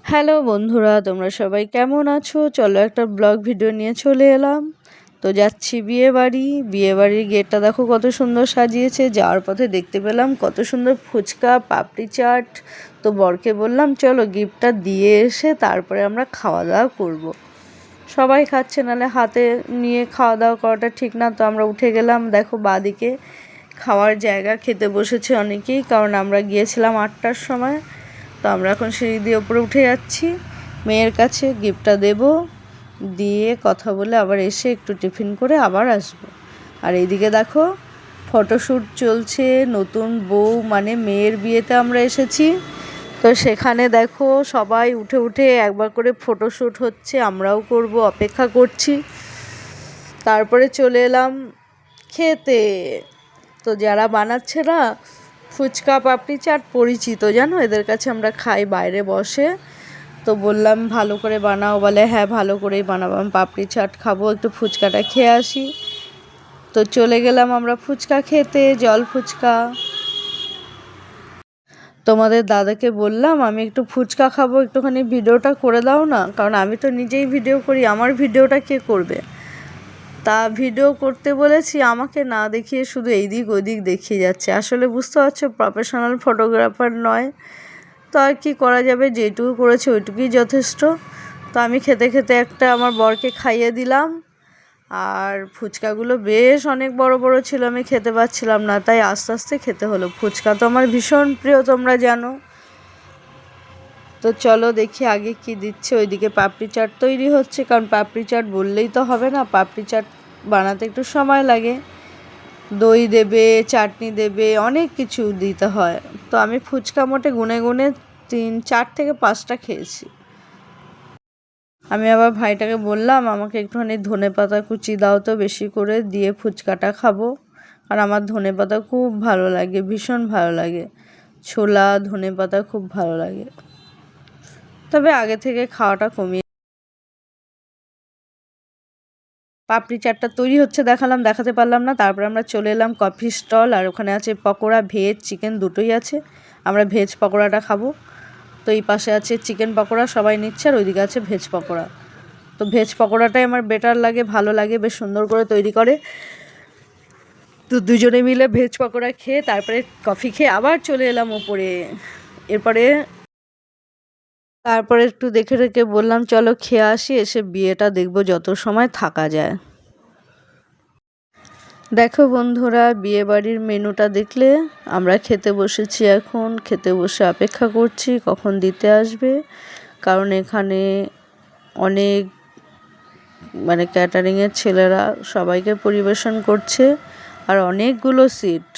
Hello বন্ধুরা, তোমরা সবাই কেমন আছো? চলো একটা ব্লগ ভিডিও নিয়ে চলে এলাম। তো যাচ্ছি বিয়েবাড়ির গেটটা দেখো কত সুন্দর সাজিয়েছে। যাওয়ার পথে দেখতে পেলাম কত সুন্দর ফুচকা, পাপড়ি চাট। তো বরকে বললাম চলো গিফটটা দিয়ে এসে তারপরে আমরা খাওয়া দাওয়া করব। সবাই খাচ্ছে, নাহলে হাতে নিয়ে খাওয়া দাওয়া করাটা ঠিক না। তো আমরা উঠে গেলাম, দেখো বাদিকে খাওয়ার জায়গা, খেতে বসেছে অনেকেই, কারণ আমরা গিয়েছিলাম 8টার সময়। তো আমরা এখন সিঁড়ি দিয়ে উপরে উঠে যাচ্ছি, মেয়ের কাছে গিফটটা দেব, দিয়ে কথা বলে আবার এসে একটু টিফিন করে আবার আসবো। আর এইদিকে দেখো ফটোশ্যুট চলছে, নতুন বউ মানে মেয়ের বিয়েতে আমরা এসেছি। তো সেখানে দেখো সবাই উঠে উঠে একবার করে ফটোশ্যুট হচ্ছে, আমরাও করব, অপেক্ষা করছি। তারপরে চলে এলাম খেতে। তো যারা বানাচ্ছে না ফুচকা পাপড়ি চাট পরিচিত, জানো, এদের কাছে আমরা খাই বাইরে বসে। তো বললাম ভালো করে বানাও, বলে হ্যাঁ ভালো করেই বানাবো। আমি পাপড়ি চাট খাবো, একটু ফুচকাটা খেয়ে আসি। তো চলে গেলাম আমরা ফুচকা খেতে, জল ফুচকা। তোমাদের দাদাকে বললাম আমি একটু ফুচকা খাবো, একটুখানি ভিডিওটা করে দাও না, কারণ আমি তো নিজেই ভিডিও করি, আমার ভিডিওটা কে করবে। তা ভিডিও করতে বলেছি, আমাকে না দেখিয়ে শুধু এইদিক ওইদিক দেখিয়ে যাচ্ছে। আসলে বুঝতে পারছো প্রফেশনাল ফটোগ্রাফার নয়। তো আর কি করা যাবে, যেটুকু করেছে ওইটুকুই যথেষ্ট। তো আমি খেতে খেতে একটা আমার বরকে খাইয়ে দিলাম। আর ফুচকাগুলো বেশ অনেক বড় বড় ছিল, আমি খেতে পাচ্ছিলাম না, তাই আস্তে আস্তে খেতে হলো। ফুচকা তো আমার ভীষণ প্রিয়, তোমরা জানো। তো চলো দেখি আগে কি দিচ্ছে। ওইদিকে পাপড়ি চাট তৈরি হচ্ছে, কারণ পাপড়ি চাট বললেই তো হবে না, পাপড়ি চাট বানাতে একটু সময় লাগে। দই দেবে, চাটনি দেবে, অনেক কিছু দিতে হয়। তো আমি ফুচকা মোটে গুনে গুনে 4 থেকে 5টা খেয়েছি। আমি আবার ভাইটাকে বললাম আমাকে একটুখানি ধনেপাতা কুচি দাও তো বেশি করে, দিয়ে ফুচকাটা খাবো। আর আমার ধনেপাতা খুব ভালো লাগে, ভীষণ ভালো লাগে। ছোলা ধনেপাতা খুব ভালো লাগে, তবে আগে থেকে খাওয়াটা কমিয়ে। পাপড়ি চাটটা তৈরি হচ্ছে দেখাতে পারলাম না। তারপরে আমরা চলে এলাম কফি স্টল, আর ওখানে আছে পকোড়া, ভেজ চিকেন দুটোই আছে। আমরা ভেজ পকোড়াটা খাবো। তো এই পাশে আছে চিকেন পকোড়া, সবাই নিচ্ছে, আর ওইদিকে আছে ভেজ পকোড়া। তো ভেজ পকোড়াটাই আমার বেটার লাগে, ভালো লাগে, বেশ সুন্দর করে তৈরি করে। তো দুজনে মিলে ভেজ পকোড়া খেয়ে তারপরে কফি খেয়ে আবার চলে এলাম ওপরে। তারপরে একটু দেখে রেখে বললাম চলো খেয়ে আসি, এসে বিয়েটা দেখবো যত সময় থাকা যায়। দেখো বন্ধুরা, বিয়েবাড়ির মেনুটা দেখলে। আমরা খেতে বসেছি, এখন খেতে বসে অপেক্ষা করছি কখন দিতে আসবে, কারণ এখানে অনেক মানে ক্যাটারিংয়ের ছেলেরা সবাইকে পরিবেশন করছে। আর অনেকগুলো সিট,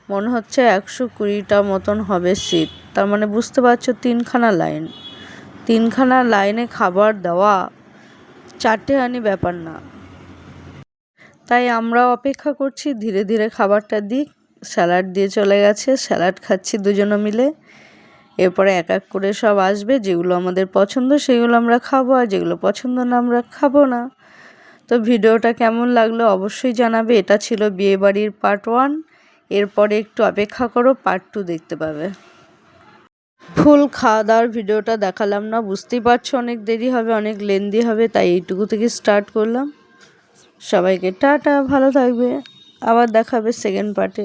মনে হচ্ছে 120টা মতন হবে সিট। তার মানে বুঝতে পারছো 3খানা লাইন, 3খানা লাইনে খাবার দেওয়া 4টে আনি ব্যাপার না। তাই আমরা অপেক্ষা করছি ধীরে ধীরে খাবারটা দিক। স্যালাড দিয়ে চলে গেছে, স্যালাড খাচ্ছি দুজনে মিলে। এরপরে এক এক করে সব আসবে, যেগুলো আমাদের পছন্দ সেগুলো আমরা খাবো, আর যেগুলো পছন্দ না আমরা খাবো না। তো ভিডিওটা কেমন লাগলো অবশ্যই জানাবে। এটা ছিল বিয়েবাড়ির পার্ট 1। এরপরে একটু অপেক্ষা করো, পার্ট 2 দেখতে পাবে। ফুল খাওয়া দাওয়ার ভিডিওটা দেখালাম না, বুঝতেই পারছো অনেক দেরি হবে, অনেক লেন্দি হবে, তাই এইটুকু থেকে স্টার্ট করলাম। সবাইকে টাটা, ভালো থাকবে, আবার দেখাবে সেকেন্ড পার্টে।